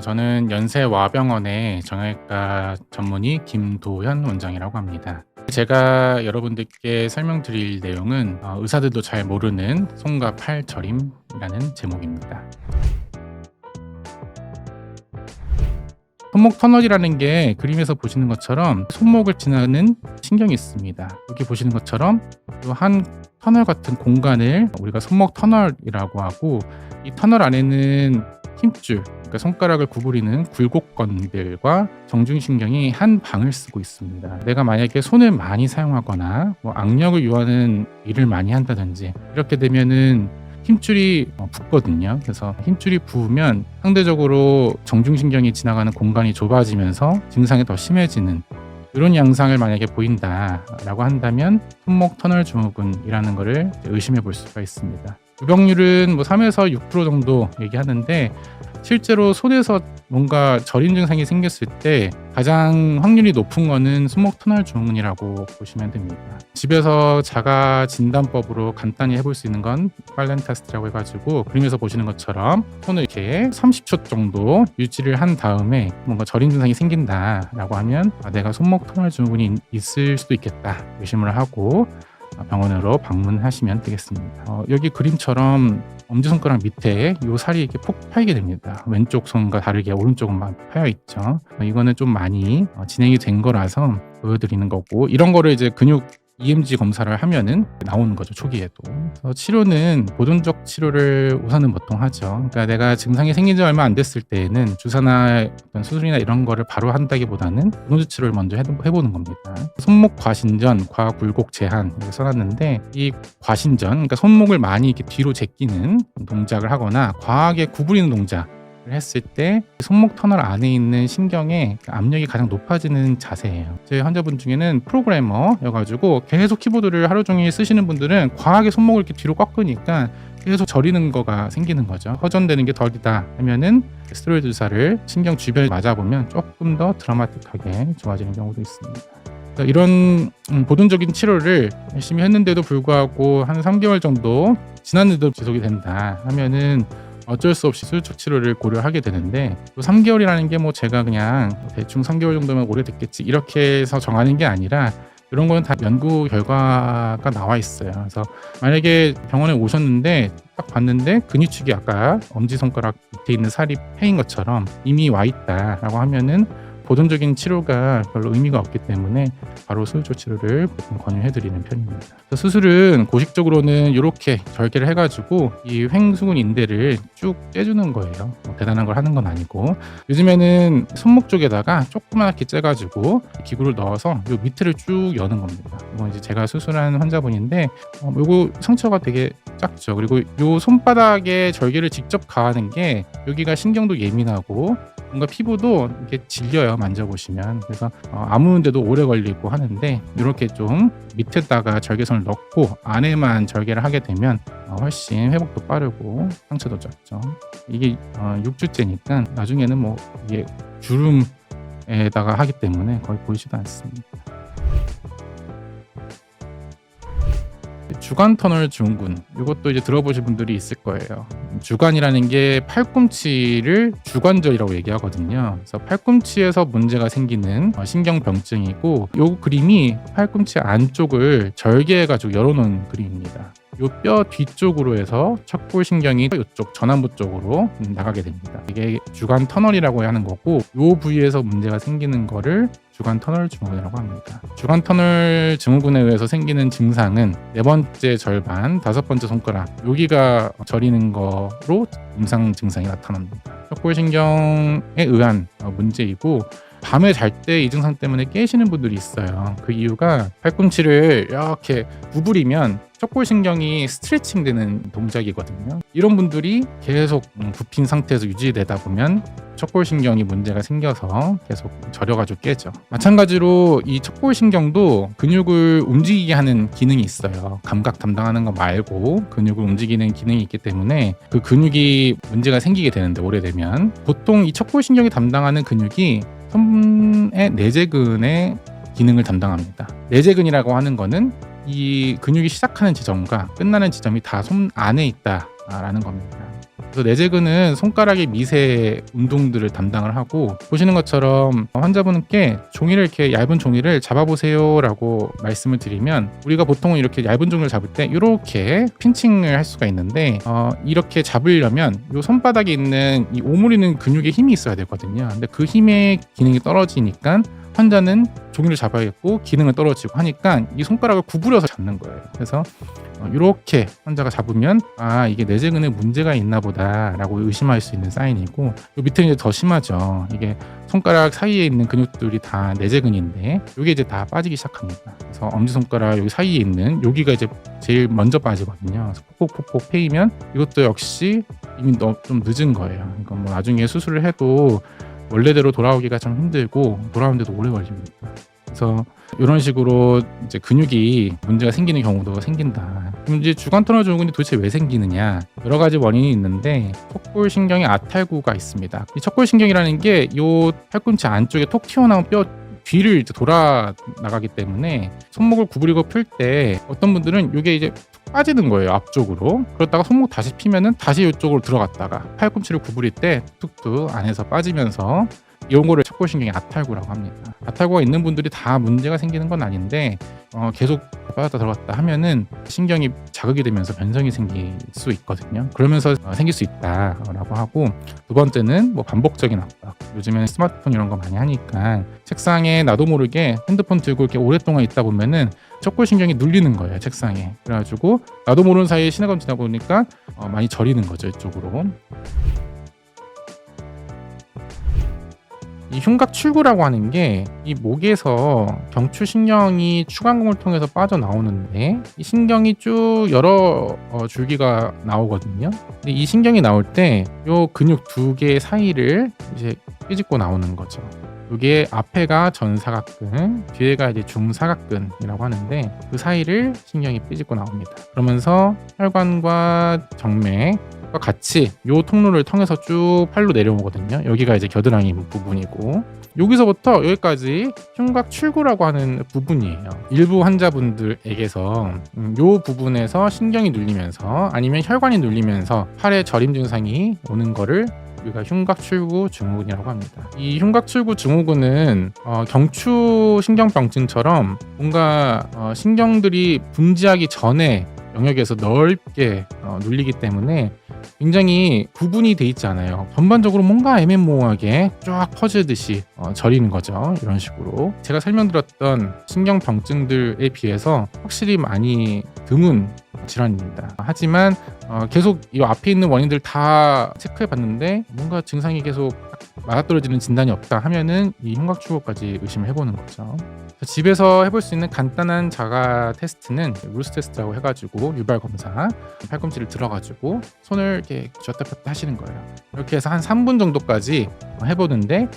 저는 연세와병원의 정형외과 전문의 김도현 원장이라고 합니다. 제가 여러분들께 설명드릴 내용은 의사들도 잘 모르는 손과 팔 저림이라는 제목입니다. 손목 터널이라는 게 그림에서 보시는 것처럼 손목을 지나는 신경이 있습니다. 여기 보시는 것처럼 한 터널 같은 공간을 우리가 손목 터널이라고 하고, 이 터널 안에는 힘줄, 그러니까 손가락을 구부리는 굴곡건들과 정중신경이 한 방을 쓰고 있습니다. 내가 만약에 손을 많이 사용하거나 악력을 요하는 일을 많이 한다든지 이렇게 되면은 힘줄이 붓거든요. 그래서 힘줄이 부으면 상대적으로 정중신경이 지나가는 공간이 좁아지면서 증상이 더 심해지는 이런 양상을 만약에 보인다라고 한다면 손목 터널 증후군이라는 것을 의심해 볼 수가 있습니다. 유병률은 3에서 6% 정도 얘기하는데, 실제로 손에서 뭔가 저림 증상이 생겼을 때 가장 확률이 높은 거는 손목 터널 증후군이라고 보시면 됩니다. 집에서 자가 진단법으로 간단히 해볼 수 있는 건 팔렌 테스트라고 해가지고, 그림에서 보시는 것처럼 손을 이렇게 30초 정도 유지를 한 다음에 뭔가 저림 증상이 생긴다라고 하면 내가 손목 터널 증후군이 있을 수도 있겠다 의심을 하고 병원으로 방문하시면 되겠습니다. 여기 그림처럼 엄지손가락 밑에 이 살이 이렇게 폭 파이게 됩니다. 왼쪽 손과 다르게 오른쪽은 파여 있죠. 이거는 좀 많이 진행이 된 거라서 보여드리는 거고, 이런 거를 이제 근육 EMG 검사를 하면은 나오는 거죠, 초기에도. 그래서 치료는 보존적 치료를 우선은 보통 하죠. 그러니까 내가 증상이 생긴 지 얼마 안 됐을 때에는 주사나 어떤 수술이나 이런 거를 바로 한다기보다는 보존적 치료를 먼저 해보는 겁니다. 손목 과신전, 과굴곡 제한 이렇게 써놨는데, 이 과신전, 그러니까 손목을 많이 이렇게 뒤로 제끼는 동작을 하거나 과하게 구부리는 동작 했을 때 손목 터널 안에 있는 신경의 압력이 가장 높아지는 자세예요. 제 환자분 중에는 프로그래머여가지고 계속 키보드를 하루 종일 쓰시는 분들은 과하게 손목을 이렇게 뒤로 꺾으니까 계속 저리는 거가 생기는 거죠. 허전되는 게 덜이다 하면은 스테로이드 주사를 신경 주변에 맞아보면 조금 더 드라마틱하게 좋아지는 경우도 있습니다. 이런 보존적인 치료를 열심히 했는데도 불구하고 한 3개월 정도 지났는데도 지속이 된다 하면은 어쩔 수 없이 수술 치료를 고려하게 되는데, 또 3개월이라는 게 제가 그냥 대충 3개월 정도면 오래됐겠지 이렇게 해서 정하는 게 아니라, 이런 거는 다 연구 결과가 나와 있어요. 그래서 만약에 병원에 오셨는데 딱 봤는데 근육축이 아까 엄지손가락 밑에 있는 살이 패인 것처럼 이미 와 있다라고 하면은 보존적인 치료가 별로 의미가 없기 때문에 바로 수술 치료를 보통 권유해드리는 편입니다. 수술은 고식적으로는 이렇게 절개를 해가지고 이 횡수근 인대를 쭉 째주는 거예요. 대단한 걸 하는 건 아니고, 요즘에는 손목 쪽에다가 조그맣게 째가지고 기구를 넣어서 이 밑에를 쭉 여는 겁니다. 이건 이제 제가 수술한 환자분인데, 요거 상처가 되게 작죠. 그리고 요 손바닥에 절개를 직접 가하는 게 여기가 신경도 예민하고 뭔가 피부도 이렇게 질려요, 만져보시면. 그래서 아무는데도 오래 걸리고 하는데, 이렇게 좀 밑에다가 절개선을 넣고 안에만 절개를 하게 되면 훨씬 회복도 빠르고 상처도 작죠. 이게 6주째니까 나중에는 이게 주름에다가 하기 때문에 거의 보이지도 않습니다. 주간 터널 증후군, 이것도 이제 들어보신 분들이 있을 거예요. 주간이라는 게 팔꿈치를 주관절이라고 얘기하거든요. 그래서 팔꿈치에서 문제가 생기는 신경병증이고, 이 그림이 팔꿈치 안쪽을 절개해가지고 열어놓은 그림입니다. 이 뼈 뒤쪽으로 해서 척골신경이 이쪽 전완부 쪽으로 나가게 됩니다. 이게 주간 터널이라고 하는 거고, 이 부위에서 문제가 생기는 거를 주간 터널 증후군이라고 합니다. 주간 터널 증후군에 의해서 생기는 증상은 네 번째 절반, 다섯 번째 손가락 여기가 저리는 거로 임상 증상이 나타납니다. 척골신경에 의한 문제이고, 밤에 잘 때 이 증상 때문에 깨시는 분들이 있어요. 그 이유가 팔꿈치를 이렇게 구부리면 척골신경이 스트레칭 되는 동작이거든요. 이런 분들이 계속 굽힌 상태에서 유지되다 보면 척골신경이 문제가 생겨서 계속 저려가지고 깨죠. 마찬가지로 이 척골신경도 근육을 움직이게 하는 기능이 있어요. 감각 담당하는 거 말고 근육을 움직이는 기능이 있기 때문에 그 근육이 문제가 생기게 되는데, 오래되면 보통 이 척골신경이 담당하는 근육이 손의 내재근의 기능을 담당합니다. 내재근이라고 하는 거는 이 근육이 시작하는 지점과 끝나는 지점이 다 손 안에 있다라는 겁니다. 그래서 내재근은 손가락의 미세 운동들을 담당을 하고, 보시는 것처럼 환자분께 종이를 이렇게 얇은 종이를 잡아보세요라고 말씀을 드리면, 우리가 보통은 이렇게 얇은 종이를 잡을 때 이렇게 핀칭을 할 수가 있는데, 이렇게 잡으려면 이 손바닥에 있는 이 오므리는 근육에 힘이 있어야 되거든요. 근데 그 힘의 기능이 떨어지니까 환자는 종이를 잡아야겠고 기능은 떨어지고 하니까 이 손가락을 구부려서 잡는 거예요. 그래서 이렇게 환자가 잡으면 이게 내재근에 문제가 있나 보다라고 의심할 수 있는 사인이고, 요 밑에는 이제 더 심하죠. 이게 손가락 사이에 있는 근육들이 다 내재근인데 이게 이제 다 빠지기 시작합니다. 그래서 엄지손가락 여기 사이에 있는 여기가 이제 제일 먼저 빠지거든요. 그래서 폭폭폭폭 패이면 이것도 역시 이미 좀 늦은 거예요. 그러니까 뭐 나중에 수술을 해도 원래대로 돌아오기가 좀 힘들고 돌아오는데도 오래 걸립니다. 그래서 이런 식으로 이제 근육이 문제가 생기는 경우도 생긴다. 그럼 이제 주간 터널 증후군이 도대체 왜 생기느냐? 여러 가지 원인이 있는데 척골신경의 아탈구가 있습니다. 이 척골신경이라는 게 이 팔꿈치 안쪽에 톡 튀어나온 뼈 뒤를 이제 돌아 나가기 때문에 손목을 구부리고 풀 때 어떤 분들은 이게 이제 툭 빠지는 거예요, 앞쪽으로. 그러다가 손목 다시 피면은 다시 이쪽으로 들어갔다가 팔꿈치를 구부릴 때 툭툭 안에서 빠지면서 이런 거를 척골신경의 아탈구라고 합니다. 아탈구가 있는 분들이 다 문제가 생기는 건 아닌데 계속 빠졌다 들어갔다 하면은 신경이 자극이 되면서 변성이 생길 수 있거든요. 그러면서 생길 수 있다라고 하고, 두 번째는 뭐 반복적인 압박. 요즘에는 스마트폰 이런 거 많이 하니까 책상에 나도 모르게 핸드폰 들고 이렇게 오랫동안 있다 보면은 척골신경이 눌리는 거예요, 책상에. 그래가지고 나도 모르는 사이에 시간이 지나고 보니까 많이 저리는 거죠, 이쪽으로. 이 흉곽출구라고 하는 게 이 목에서 경추신경이 추간공을 통해서 빠져나오는데, 이 신경이 쭉 여러 줄기가 나오거든요. 근데 이 신경이 나올 때 요 근육 두 개 사이를 이제 삐집고 나오는 거죠. 이게 앞에가 전사각근, 뒤에가 이제 중사각근이라고 하는데 그 사이를 신경이 삐집고 나옵니다. 그러면서 혈관과 정맥 같이 요 통로를 통해서 쭉 팔로 내려오거든요. 여기가 이제 겨드랑이 부분이고, 여기서부터 여기까지 흉곽 출구라고 하는 부분이에요. 일부 환자분들에게서 요 부분에서 신경이 눌리면서 아니면 혈관이 눌리면서 팔에 저림 증상이 오는 거를 우리가 흉곽출구 증후군이라고 합니다. 이 흉곽출구 증후군은 경추신경병증처럼 뭔가 신경들이 분지하기 전에 영역에서 넓게 눌리기 때문에 굉장히 구분이 돼 있지 않아요. 전반적으로 뭔가 애매모호하게 쫙 퍼지듯이 저리는 거죠. 이런 식으로 제가 설명드렸던 신경병증들에 비해서 확실히 많이 드문 질환입니다. 하지만 계속 이 앞에 있는 원인들 다 체크해 봤는데 뭔가 증상이 계속 맞아떨어지는 진단이 없다 하면은 이 흉곽출구까지 의심을 해보는 거죠. 집에서 해볼 수 있는 간단한 자가 테스트는 루스 테스트라고 해가지고 유발 검사, 팔꿈치를 들어가지고 손을 이렇게 쥐었다 폈다 하시는 거예요. 이렇게 해서 한 3분 정도까지 해보는데,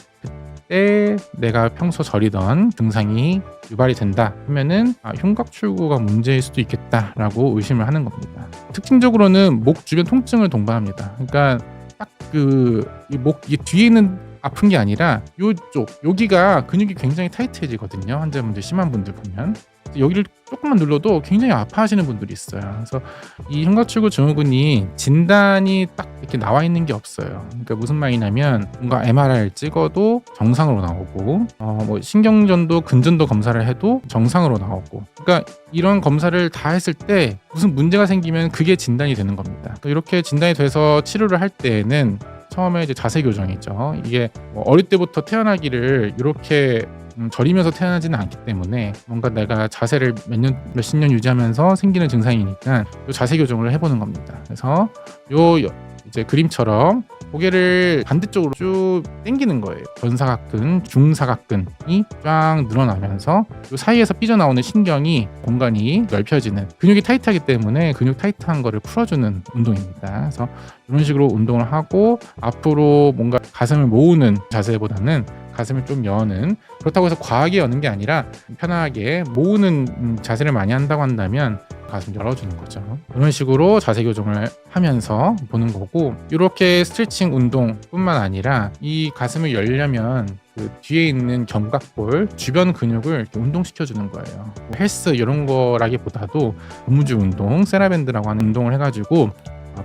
그때 내가 평소 저리던 증상이 유발이 된다 하면은 흉곽출구가 문제일 수도 있겠다라고 의심을 하는 겁니다. 특징적으로는 목 주변 통증을 동반합니다. 그러니까 딱 이 목 뒤에 있는 아픈 게 아니라 요쪽 여기가 근육이 굉장히 타이트해지거든요. 환자분들 심한 분들 보면 여기를 조금만 눌러도 굉장히 아파하시는 분들이 있어요. 그래서 이 흉곽출구 증후군이 진단이 딱 이렇게 나와 있는 게 없어요. 그러니까 무슨 말이냐면 뭔가 MRI를 찍어도 정상으로 나오고 뭐 신경전도 근전도 검사를 해도 정상으로 나오고, 그러니까 이런 검사를 다 했을 때 무슨 문제가 생기면 그게 진단이 되는 겁니다. 이렇게 진단이 돼서 치료를 할 때에는 처음에 이제 자세 교정이죠. 이게 어릴 때부터 태어나기를 이렇게 저리면서 태어나지는 않기 때문에 뭔가 내가 자세를 몇십 년 유지하면서 생기는 증상이니까 이 자세 교정을 해보는 겁니다. 그래서 이제 그림처럼 고개를 반대쪽으로 쭉 당기는 거예요. 전사각근, 중사각근이 쫙 늘어나면서 이 사이에서 삐져나오는 신경이 공간이 넓혀지는, 근육이 타이트하기 때문에 근육 타이트한 거를 풀어주는 운동입니다. 그래서 이런 식으로 운동을 하고 앞으로 뭔가 가슴을 모으는 자세보다는 가슴을 좀 여는, 그렇다고 해서 과하게 여는 게 아니라 편하게 모으는 자세를 많이 한다고 한다면 가슴 열어주는 거죠. 이런 식으로 자세 교정을 하면서 보는 거고, 이렇게 스트레칭 운동뿐만 아니라 이 가슴을 열려면 그 뒤에 있는 견갑골 주변 근육을 이렇게 운동시켜주는 거예요. 헬스 이런 거라기보다도 고무줄 운동, 세라밴드라고 하는 운동을 해가지고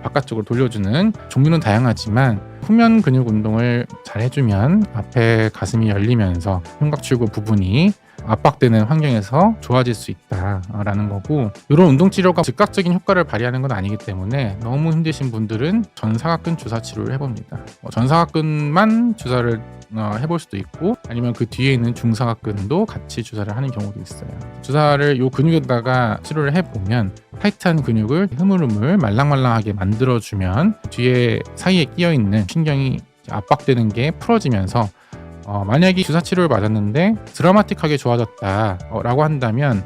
바깥쪽으로 돌려주는 종류는 다양하지만 후면 근육 운동을 잘 해주면 앞에 가슴이 열리면서 흉곽출구 부분이 압박되는 환경에서 좋아질 수 있다라는 거고, 이런 운동 치료가 즉각적인 효과를 발휘하는 건 아니기 때문에 너무 힘드신 분들은 전사각근 주사 치료를 해봅니다. 전사각근만 주사를 해볼 수도 있고, 아니면 그 뒤에 있는 중사각근도 같이 주사를 하는 경우도 있어요. 주사를 이 근육에다가 치료를 해보면 타이트한 근육을 흐물흐물 말랑말랑하게 만들어주면 뒤에 사이에 끼어있는 신경이 압박되는 게 풀어지면서 만약에 주사 치료를 맞았는데 드라마틱하게 좋아졌다라고 한다면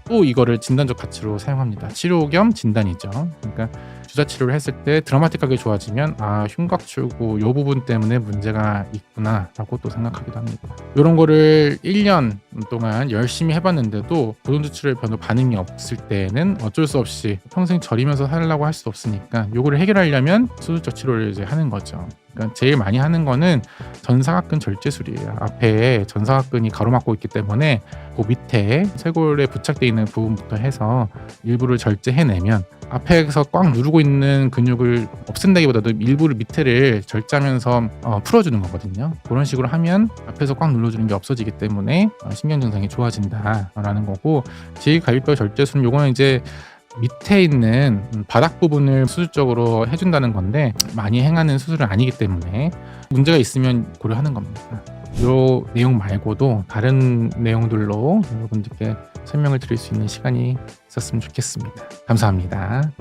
또 이거를 진단적 가치로 사용합니다. 치료 겸 진단이죠. 그러니까 주사 치료를 했을 때 드라마틱하게 좋아지면 흉곽출구 이 부분 때문에 문제가 있구나 라고 또 생각하기도 합니다. 이런 거를 1년 동안 열심히 해봤는데도 고동주출혈 변호 반응이 없을 때는 어쩔 수 없이 평생 저리면서 살려고 할 수 없으니까 이거를 해결하려면 수술적 치료를 이제 하는 거죠. 그러니까 제일 많이 하는 거는 전사각근 절제술이에요. 앞에 전사각근이 가로막고 있기 때문에 그 밑에 쇄골에 부착되어 있는 부분부터 해서 일부를 절제해내면 앞에서 꽉 누르고 있는 근육을 없앤다기보다도 일부를 밑에를 절제하면서 풀어주는 거거든요. 그런 식으로 하면 앞에서 꽉 눌러주는 게 없어지기 때문에 신경 증상이 좋아진다라는 거고, 제2갈비뼈 절제술은 요거는 이제 밑에 있는 바닥 부분을 수술적으로 해준다는 건데 많이 행하는 수술은 아니기 때문에 문제가 있으면 고려하는 겁니다. 이 내용 말고도 다른 내용들로 여러분들께 설명을 드릴 수 있는 시간이 있었으면 좋겠습니다. 감사합니다.